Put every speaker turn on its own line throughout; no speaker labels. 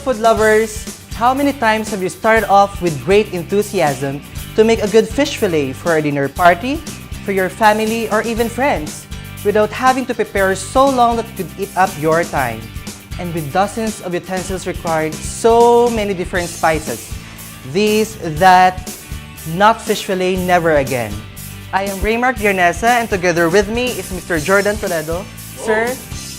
food lovers, how many times have you started off with great enthusiasm to make a good fish fillet for a dinner party, for your family, or even friends, without having to prepare so long that it could eat up your time? And with dozens of utensils required, so many different spices. This, that, not fish fillet, never again. I am Raymark Giernesa, and together with me is Mr. Jordan Toledo. Sir,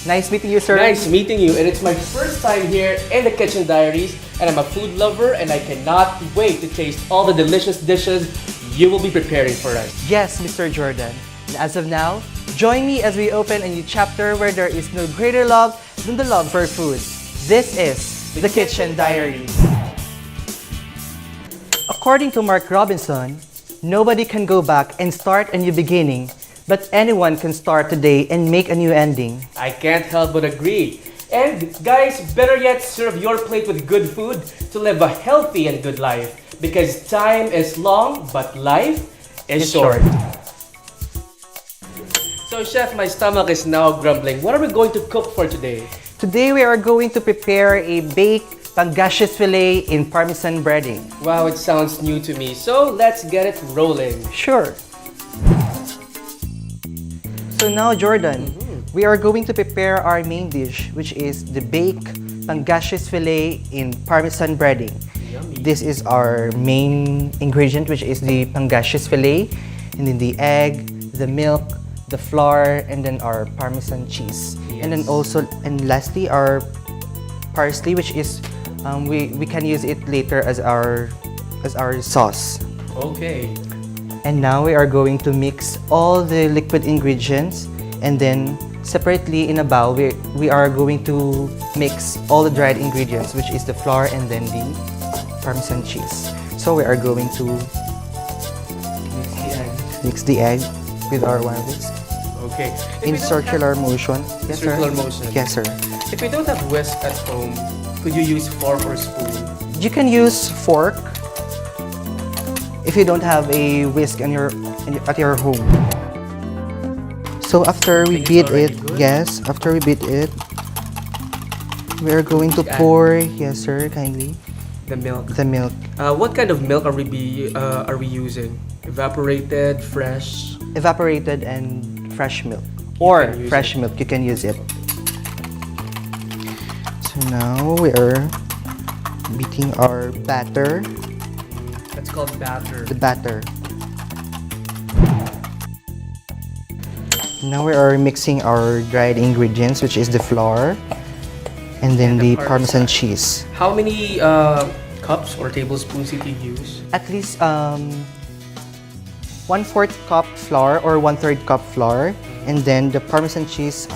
nice meeting you, sir.
Nice meeting you, and it's my first time here in the Kitchen Diaries, and I'm a food lover, and I cannot wait to taste all the delicious dishes you will be preparing for us.
Yes, Mr. Jordan. And as of now, join me as we open a new chapter where there is no greater love than the love for food. This is the Kitchen Diaries. According to Mark Robinson, nobody can go back and start a new beginning, but anyone can start today and make a new ending.
I can't help but agree. And guys, better yet, serve your plate with good food to live a healthy and good life. Because time is long, but life is short. So Chef, my stomach is now grumbling. What are we going to cook for today?
Today we are going to prepare a baked Pangasius fillet in Parmesan breading.
Wow, it sounds new to me. So let's get it rolling.
Sure. So now, Jordan, we are going to prepare our main dish, which is the baked Pangasius fillet in Parmesan breading.
Yummy.
This is our main ingredient, which is the Pangasius fillet, and then the egg, the milk, the flour, and then our Parmesan cheese.
Yes.
And then also, and lastly, our parsley, which is we can use it later as our sauce.
Okay.
And now we are going to mix all the liquid ingredients, and then separately in a bowl we are going to mix all the dried ingredients, which is the flour and then the Parmesan cheese. So we are going to mix the egg with our wire whisk
Okay.
in circular motion. Yes, sir.
Circular motion.
Yes, sir.
If we don't have whisk at home, could you use fork or spoon?
You can use fork if you don't have a whisk at your home. So after we
Think it's
beat
already
it,
good?
yes, after we beat it, we are going to
Add.
pour, yes sir, kindly,
The milk.
the milk.
What kind of milk are we using? Evaporated, fresh?
Evaporated and fresh milk. Or
can use
fresh milk, you can use it. So now we are beating our batter,
That's called batter.
the batter. Now we are mixing our dried ingredients, which is the flour and then
And the
the Parmesan
Parmesan.
cheese.
How many cups or tablespoons did you use?
At least 1/4 cup flour or 1/3 cup flour, and then the Parmesan cheese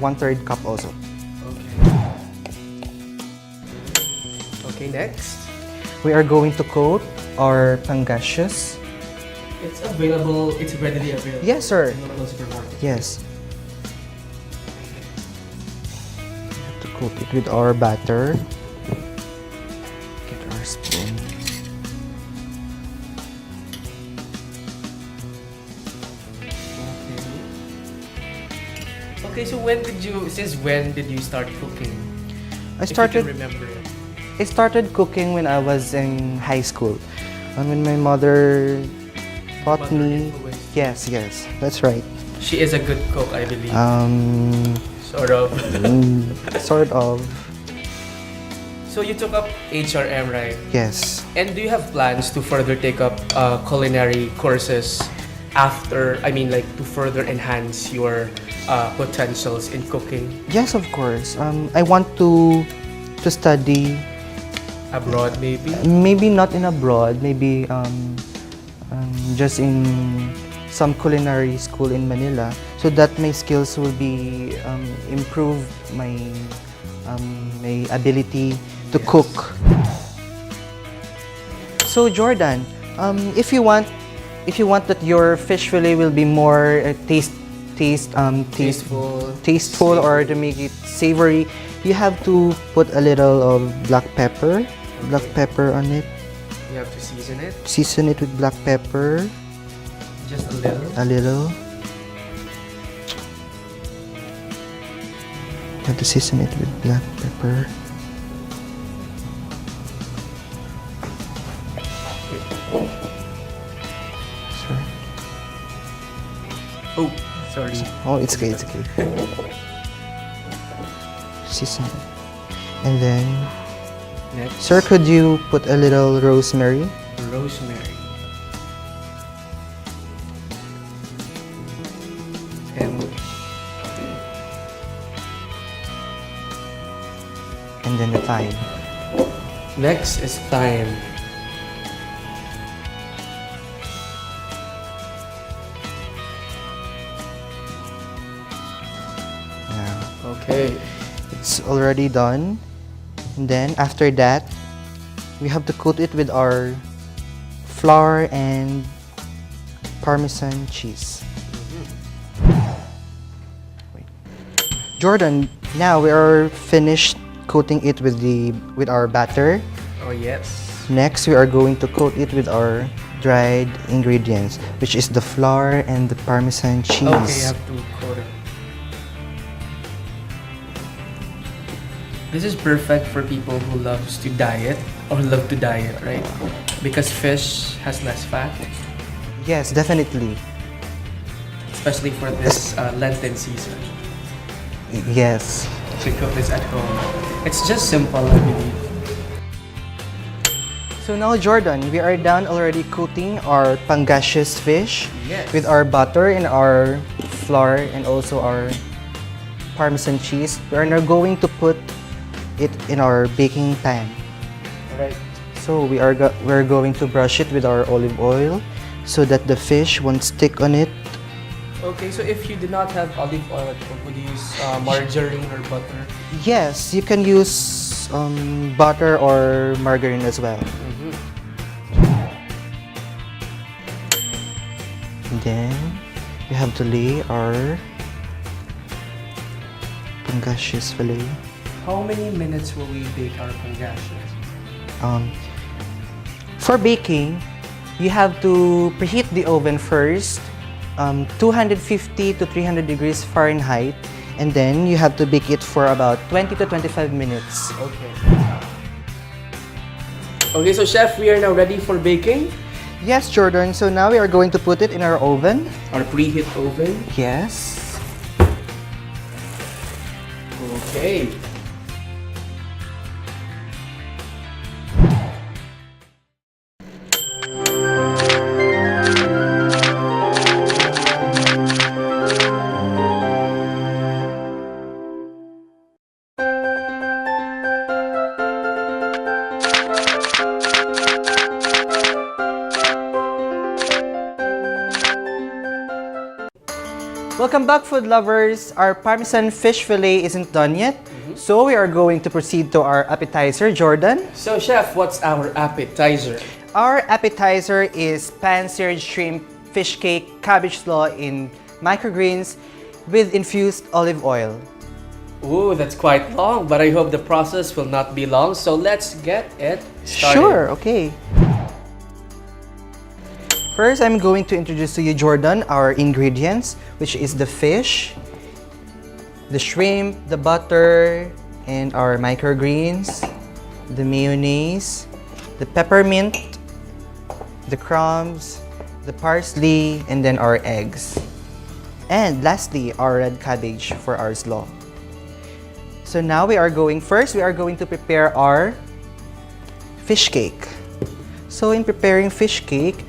1/3 cup also.
Okay, next.
We are going to coat our Pangasius.
It's available, it's readily available.
Yes, sir.
In local supermarket.
Yes. To coat it with our batter. Get our spoon.
Okay, so since when did you start cooking?
I
If you
started
can remember it.
I started cooking when I was in high school. And when my mother taught
Mother
me.
influenced.
Yes, that's right.
She is a good cook, I believe.
Sort
Sort of.
of.
So you took up HRM, right?
Yes.
And do you have plans to further take up culinary courses after, to further enhance your potentials in cooking
Yes, of course. I want to study.
abroad, maybe?
Maybe not in abroad. Maybe just in some culinary school in Manila, so that my skills will be improved. My ability to cook. So Jordan, if you want that your fish fillet will be more tasteful or to make it savory, you have to put a little of black pepper on it.
You have to season it
Season it with black pepper,
just a little.
a little. You have to season it with black pepper. Sir.
Oh, sorry.
Oh, it's okay, it's okay. Season. And then,
Next.
sir, could you put a little rosemary?
Rosemary.
And then the thyme.
Next is thyme.
Yeah.
Okay.
It's already done. And then after that, we have to coat it with our flour and Parmesan cheese. Wait. Jordan, now we are finished coating it with our batter.
Oh yes.
Next, we are going to coat it with our dried ingredients, which is the flour and the Parmesan cheese.
Okay, you have to coat it. This is perfect for people who loves to diet or love to diet, right? Because fish has less fat,
Yes, definitely.
especially for this Lenten season.
Yes.
To cook this at home. It's just simple, I believe.
So now, Jordan, we are done already coating our Pangasius fish
Yes.
with our butter and our flour and also our Parmesan cheese. We are now going to put it in our baking pan.
Alright.
So we're going to brush it with our olive oil so that the fish won't stick on it.
Okay, so if you did not have olive oil at home, would you use margarine or butter?
Yes, you can use butter or margarine as well. And then we have to lay our Pangasius fillet.
How many minutes will we bake our pangasius?
For baking, you have to preheat the oven first, 250 to 300 degrees Fahrenheit, and then you have to bake it for about 20 to 25 minutes.
Okay. Okay, so chef, we are now ready for baking.
Yes, Jordan, so now we are going to put it in our oven.
Our preheat oven.
Yes.
Okay.
Welcome back, food lovers. Our Parmesan fish fillet isn't done yet, so we are going to proceed to our appetizer, Jordan.
So chef, what's our appetizer?
Our appetizer is pan-seared shrimp fish cake cabbage slaw in microgreens with infused olive oil.
Ooh, that's quite long, but I hope the process will not be long. So let's get it started.
Sure, okay. First, I'm going to introduce to you, Jordan, our ingredients, which is the fish, the shrimp, the butter, and our microgreens, the mayonnaise, the peppermint, the crumbs, the parsley, and then our eggs. And lastly, our red cabbage for our slaw. So now we are going to prepare our fish cake. So in preparing fish cake,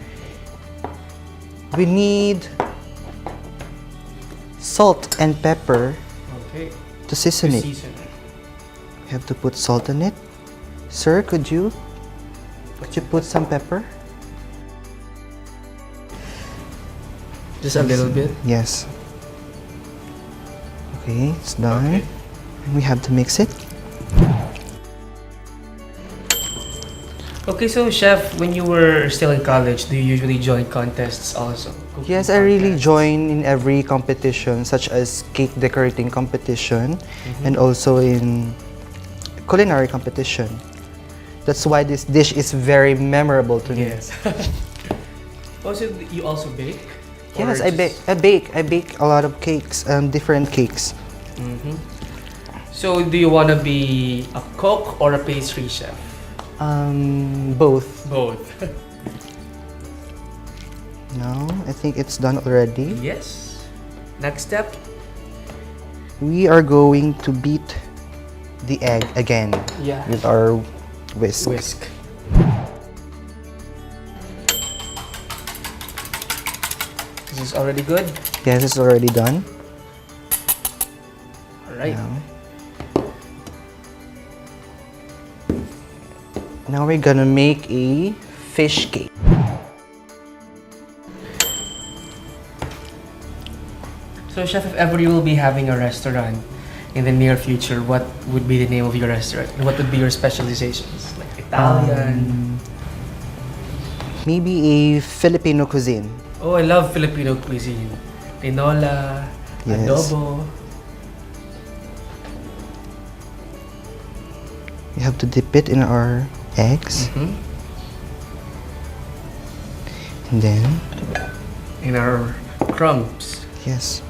we need salt and pepper
Okay.
to season it.
Season it.
We have to put salt on it. Sir, could you put some pepper?
Just a little bit.
Yes. Okay, it's done.
Okay.
And we have to mix it.
Okay, so chef, when you were still in college, do you usually join contests also? Cooking
Yes, I really
contests?
join in every competition, such as cake decorating competition and also in culinary competition. That's why this dish is very memorable to me.
Yes. Also, you also bake?
Yes,
Or
I
just-
bake. I bake a lot of cakes, different cakes.
So, do you want to be a cook or a pastry chef?
Both.
Both.
Now, I think it's done already.
Yes. Next step.
We are going to beat the egg again with our whisk.
Whisk. This is already good.
Yes, it's already done.
All right.
Now we're gonna make a fish cake.
So, Chef, if ever you will be having a restaurant in the near future, what would be the name of your restaurant? And what would be your specializations? Like Italian?
Maybe a Filipino cuisine.
Oh, I love Filipino cuisine. Tinola,
Yes.
adobo.
We have to dip it in our eggs. And then,
In our crumbs.
yes.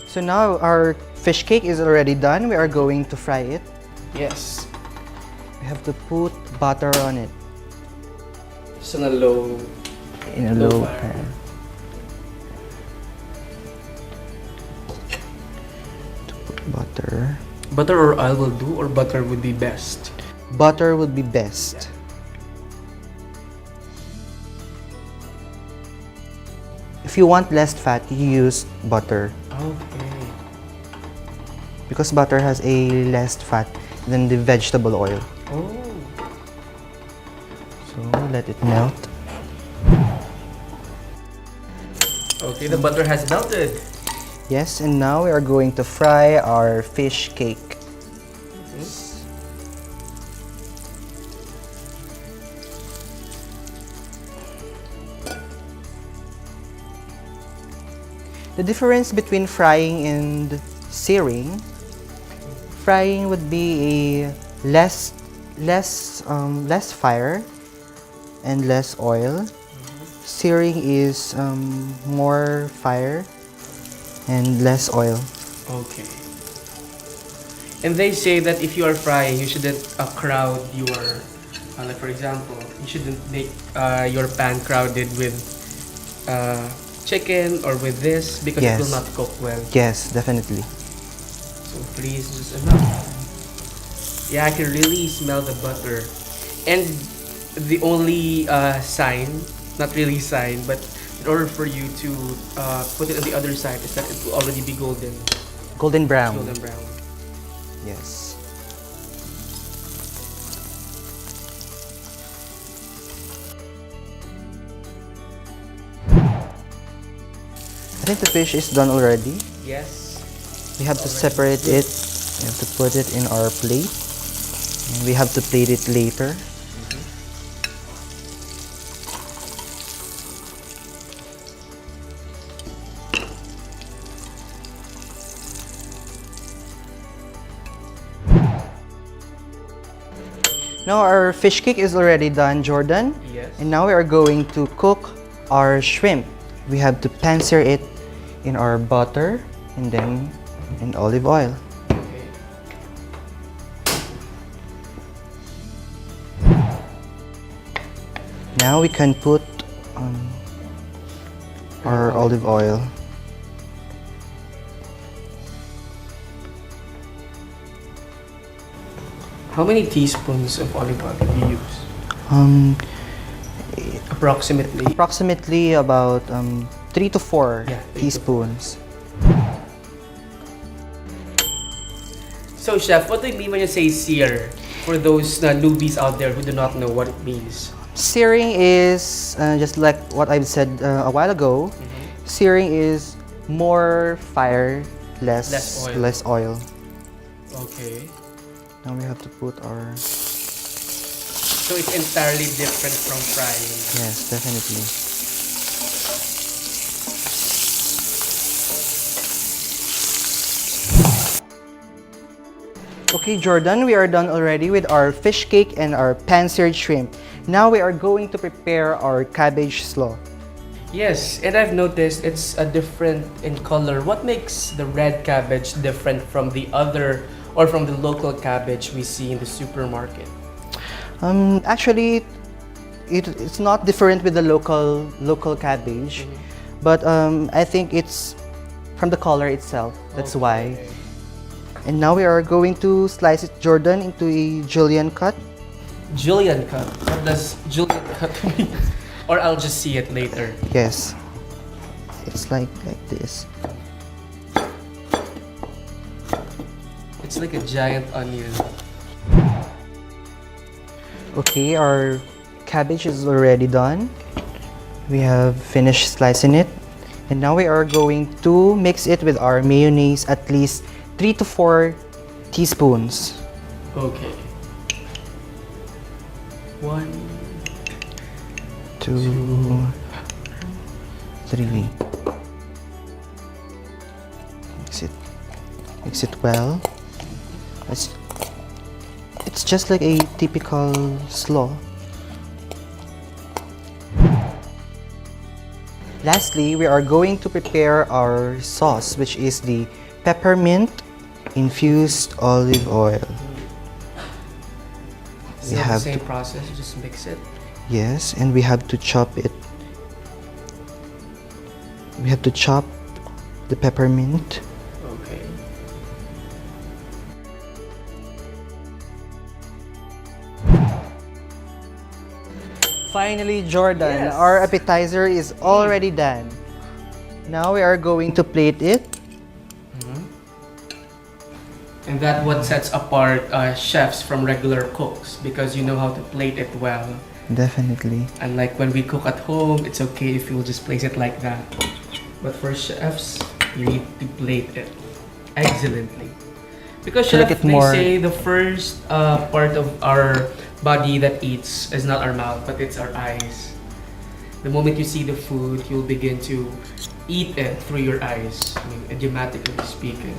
So now our fish cake is already done. We are going to fry it.
Yes.
We have to put butter on it
Just on a low.
in a
Low
low
fire.
pan. To put butter.
Butter or oil will do, or butter would be best.
Butter would be best. If you want less fat, you use butter.
Okay.
Because butter has a less fat than the vegetable oil.
Oh.
So let it melt.
Okay, the butter has melted.
Yes, and now we are going to fry our fish cake. The difference between frying and searing, frying would be a less fire and less oil. Searing is more fire and less oil.
Okay. And they say that if you are frying, you shouldn't crowd your, like for example, you shouldn't make your pan crowded with chicken or with this because it
Yes.
will not cook well.
Yes, definitely.
So please, just enough. Yeah, I can really smell the butter. And the only sign, not really sign, but in order for you to put it on the other side is that it will already be golden.
Golden brown.
Golden brown.
Yes. I think the fish is done already.
Yes.
We have to separate it. We have to put it in our plate. And we have to plate it later. Now our fish cake is already done, Jordan.
Yes.
And now we are going to cook our shrimp. We have to pan-sear it in our butter and then in olive oil.
Okay.
Now we can put our olive oil.
How many teaspoons of olive oil do you use? Approximately.
Approximately about 3 to 4
Yeah, 3 to
teaspoons.
So, Chef, what do you mean when you say sear? For those newbies out there who do not know what it means.
Searing is just like what I've said a while ago. Searing is more fire, less
Less oil.
oil.
Okay.
Now we have to put our
So it's entirely different from frying.
yes, definitely. Okay, Jordan, we are done already with our fish cake and our pan-seared shrimp. Now we are going to prepare our cabbage slaw.
Yes, and I've noticed it's a different in color. What makes the red cabbage different from the other or from the local cabbage we see in the supermarket?
Actually, it's not different with the local cabbage, but I think it's from the color itself. That's why.
Okay.
And now we are going to slice it, Jordan, into a julienne cut.
Julienne cut. What does Julienne cut mean? Or I'll just see it later.
Yes, it's like this.
It's like a giant onion.
Okay, our cabbage is already done. We have finished slicing it. And now we are going to mix it with our mayonnaise, at least 3 to 4 teaspoons.
Okay. 1,
2, 3. Mix it well. It's just like a typical slaw. Lastly, we are going to prepare our sauce, which is the peppermint infused olive oil.
Is that the same process? You just mix it?
Yes, and we have to chop it. We have to chop the peppermint.
Okay.
Finally, Jordan,
Yes.
our appetizer is already done. Now we are going to plate it.
And that's what sets apart chefs from regular cooks because you know how to plate it well.
Definitely.
Unlike when we cook at home, it's okay if you'll just place it like that. But for chefs, you need to plate it excellently. Because
To look
chef,
at
they
more-
say the first part of our body that eats is not our mouth, but it's our eyes. The moment you see the food, you'll begin to eat it through your eyes, I mean, idiomatically speaking.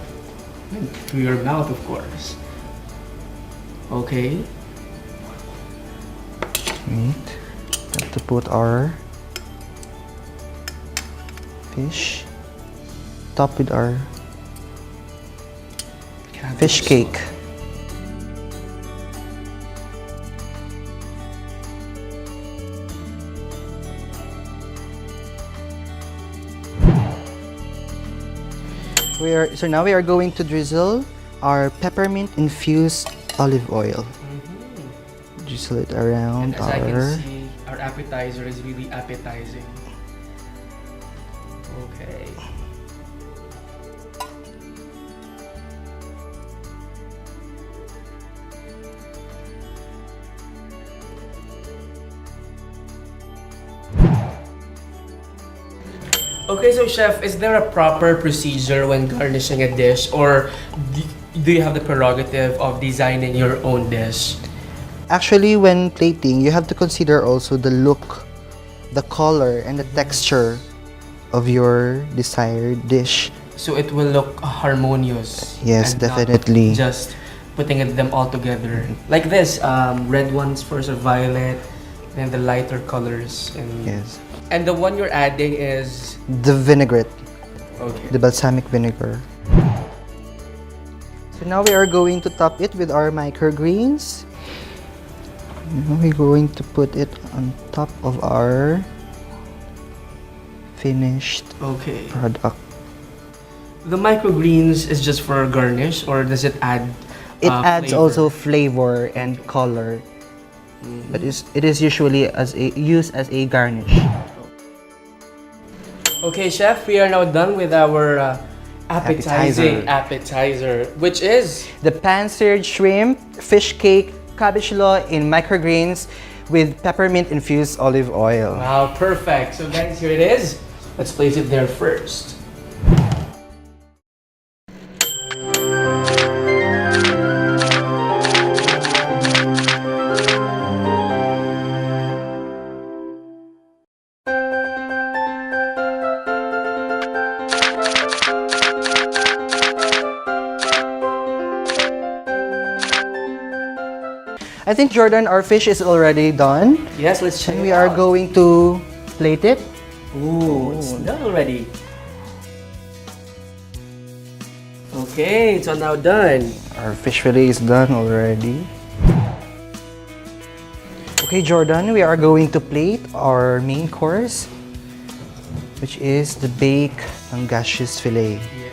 And through your mouth, of course. Okay.
Wait. We have to put our fish. Top with our fish cake. So now we are going to drizzle our peppermint infused olive oil. Drizzle it around
And as I
our.
can see, our appetizer is really appetizing. Okay. Okay, so chef, is there a proper procedure when garnishing a dish, or do you have the prerogative of designing your own dish?
Actually, when plating, you have to consider also the look, the color, and the texture of your desired dish.
So it will look harmonious.
Yes,
and not
definitely.
just putting them all together. Like this, red ones first are violet, then the lighter colors. And,
Yes.
and the one you're adding is...
The vinaigrette,
Okay.
the balsamic vinegar. So now we are going to top it with our microgreens. Now we're going to put it on top of our finished
Okay.
product.
The microgreens is just for garnish, or does it add
It adds
flavor?
also flavor and color, but it is usually used as a garnish.
Okay, chef, we are now done with our appetizer, which is...
The pan-seared shrimp, fish cake, cabbage slaw in microgreens with peppermint infused olive oil.
Wow, perfect. So guys, here it is. Let's place it there first.
I think, Jordan, our fish is already done.
Yes, let's check
And
it
we are
out.
going to plate it.
Ooh, it's done already. Okay, it's now done.
Our fish fillet is done already. Okay, Jordan, we are going to plate our main course, which is the baked Pangasius fillet.
Yes.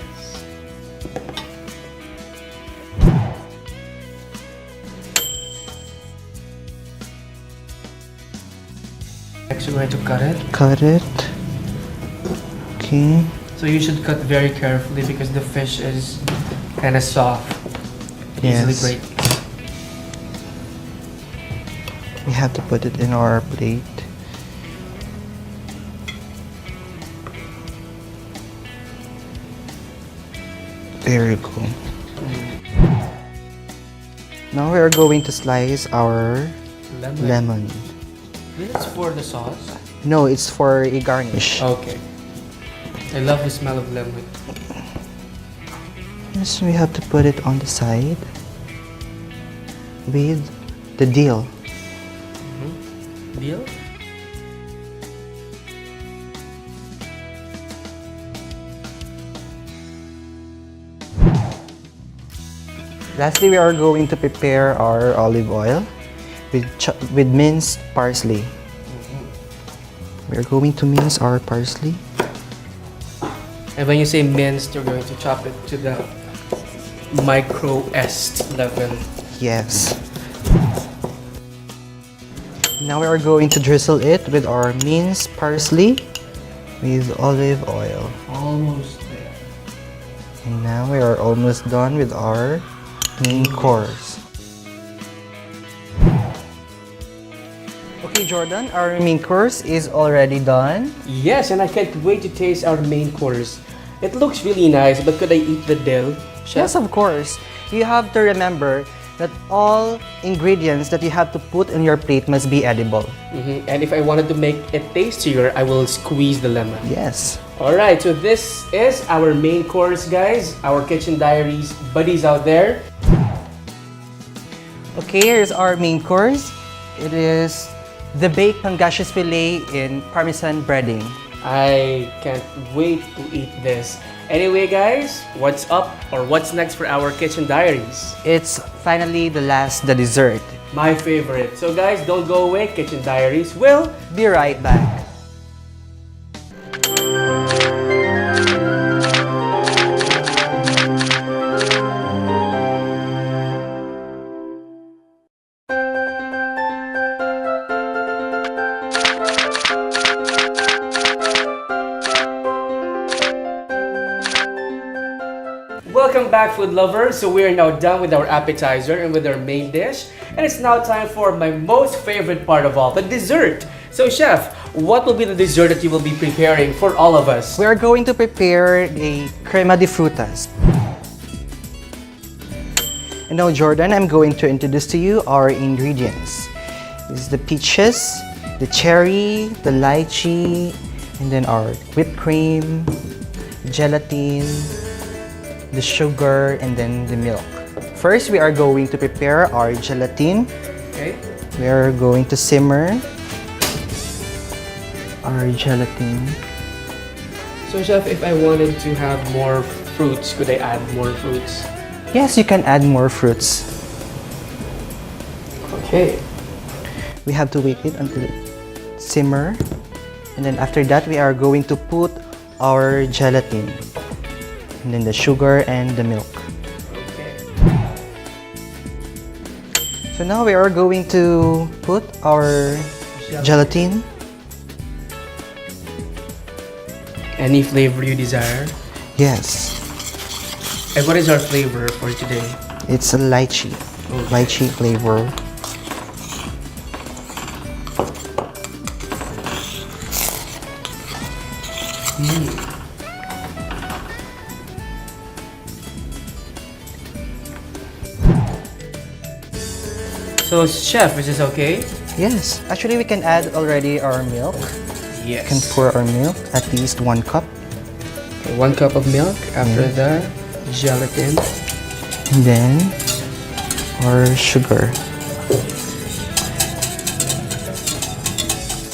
Next, we're going to cut it.
Cut it. Okay.
So you should cut very carefully because the fish is kind of soft. Easily
Yes.
break.
We have to put it in our plate. There you go. Now we are going to slice our lemon.
This is for the sauce.
No, it's for a garnish.
Okay. I love the smell of lemon.
Yes, we have to put it on the side with the dill.
Deal?
Lastly, we are going to prepare our olive oil with minced parsley. We are going to mince our parsley.
And when you say minced, you're going to chop it to the micro-est level.
Yes. Now we are going to drizzle it with our minced parsley with olive oil.
Almost there.
And now we are almost done with our main course. Okay, Jordan, our main course is already done.
Yes, and I can't wait to taste our main course. It looks really nice, but could I eat the dill, Chef?
Yes, of course. You have to remember that all ingredients that you have to put in your plate must be edible.
And if I wanted to make it tastier, I will squeeze the lemon.
Yes.
Alright, so this is our main course, guys. Our Kitchen Diaries buddies out there.
Okay, here's our main course. It is the baked Pangasius fillet in Parmesan breading.
I can't wait to eat this. Anyway, guys, what's up or what's next for our Kitchen Diaries?
It's finally the dessert.
My favorite. So guys, don't go away. Kitchen Diaries will
Be right back.
Welcome back, food lovers. So we are now done with our appetizer and with our main dish. And it's now time for my most favorite part of all, the dessert. So Chef, what will be the dessert that you will be preparing for all of us?
We are going to prepare a crema de frutas. And now, Jordan, I'm going to introduce to you our ingredients. This is the peaches, the cherry, the lychee, and then our whipped cream, gelatin, the sugar, and then the milk. First, we are going to prepare our gelatin.
Okay.
We are going to simmer our gelatin.
So Chef, if I wanted to have more fruits, could I add more fruits?
Yes, you can add more fruits.
Okay.
We have to wait it until it simmer. And then after that, we are going to put our gelatin. And then the sugar and the milk.
Okay.
So now we are going to put our gelatin.
Any flavor you desire.
Yes,
And what is our flavor for today?
it's a lychee.
Okay.
Lychee flavor.
So Chef, is this okay?
Yes, actually we can add already our milk.
Yes.
We can pour our milk, at least 1 cup.
Okay, 1 cup of milk after the gelatin.
And then our sugar.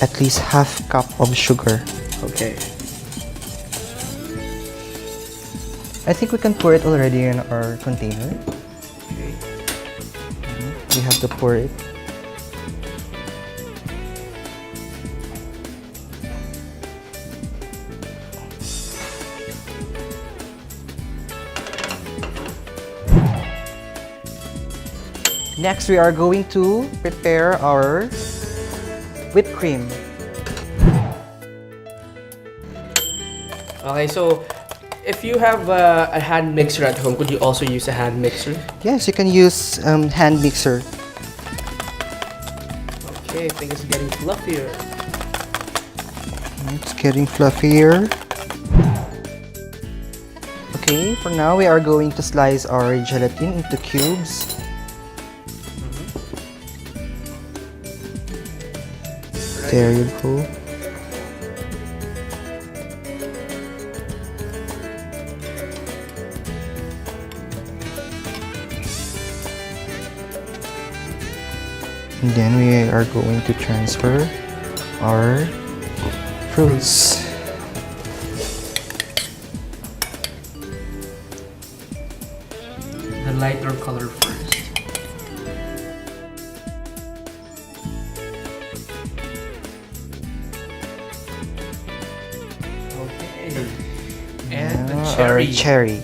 at least half cup of sugar.
Okay.
I think we can pour it already in our container.
Okay.
We have to pour it. Next, we are going to prepare our whipped cream.
Okay, so if you have a hand mixer at home, could you also use a hand mixer?
Yes, you can use hand mixer.
Okay, I think it's getting fluffier.
It's getting fluffier. Okay, for now we are going to slice our gelatin into cubes. There you go. And then we are going to transfer our fruits.
The lighter color first. Okay. And the
Our
cherry.
cherry.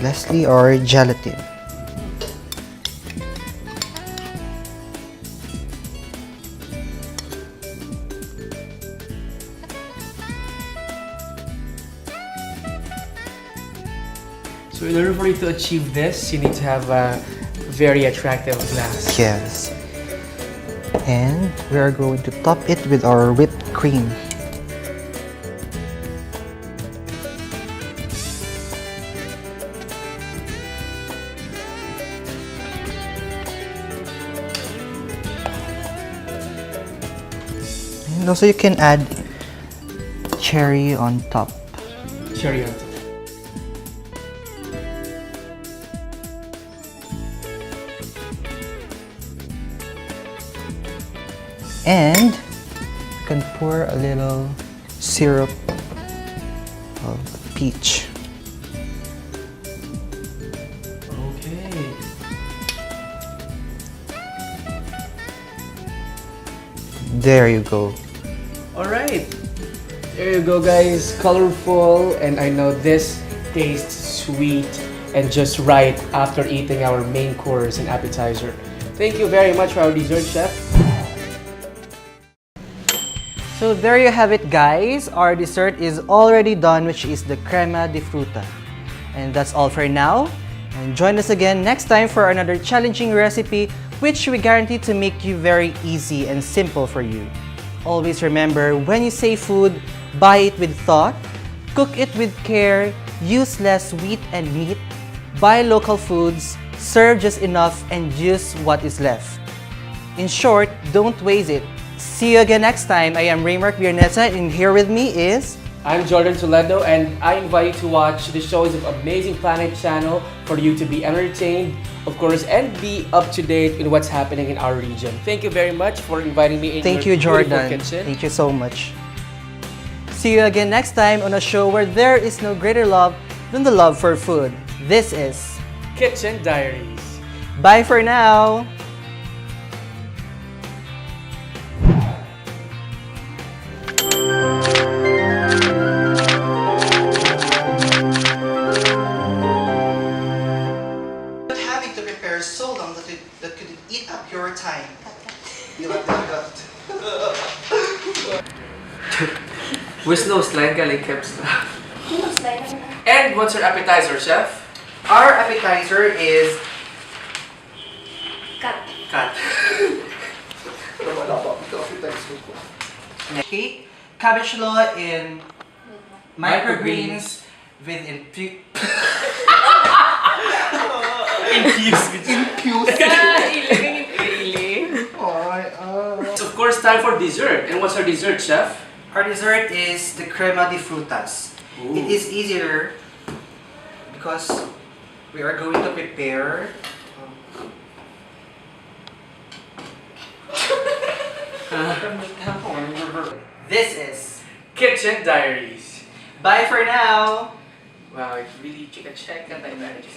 Lastly, our gelatin.
So in order for you to achieve this, you need to have a very attractive glass.
Yes. And we are going to top it with our whipped cream. And also you can add cherry on top.
Cherry on top.
And you can pour a little syrup of peach.
Okay.
There you go.
Alright. There you go, guys. Colorful, and I know this tastes sweet and just right after eating our main course and appetizer. Thank you very much for our dessert, chef.
So there you have it, guys. Our dessert is already done, which is the crema de fruta. And that's all for now. And join us again next time for another challenging recipe, which we guarantee to make you very easy and simple for you. Always remember, when you say food, buy it with thought, cook it with care, use less wheat and meat, buy local foods, serve just enough, and use what is left. In short, don't waste it. See you again next time. I am Raymark Biernesa, and here with me is...
I'm Jordan Toledo, and I invite you to watch the shows of Amazing Planet channel for you to be entertained, of course, and be up to date in what's happening in our region. Thank you very much for inviting me in
Thank
your
you,
beautiful
Jordan.
kitchen.
Thank you so much. See you again next time on a show where there is no greater love than the love for food. This is
Kitchen Diaries.
Bye for now! Having to prepare so long that could eat up your time.
With no slide galing keps. And what's your appetizer, chef?
Our appetizer is cut. Okay, cabbage law in microgreens with infused.
It's of course time for dessert. And what's our dessert, chef?
Our dessert is the crema de frutas.
Ooh.
It is easier because we are going to prepare this is
Kitchen Diaries.
bye for now.
Wow, it's really check and I managed.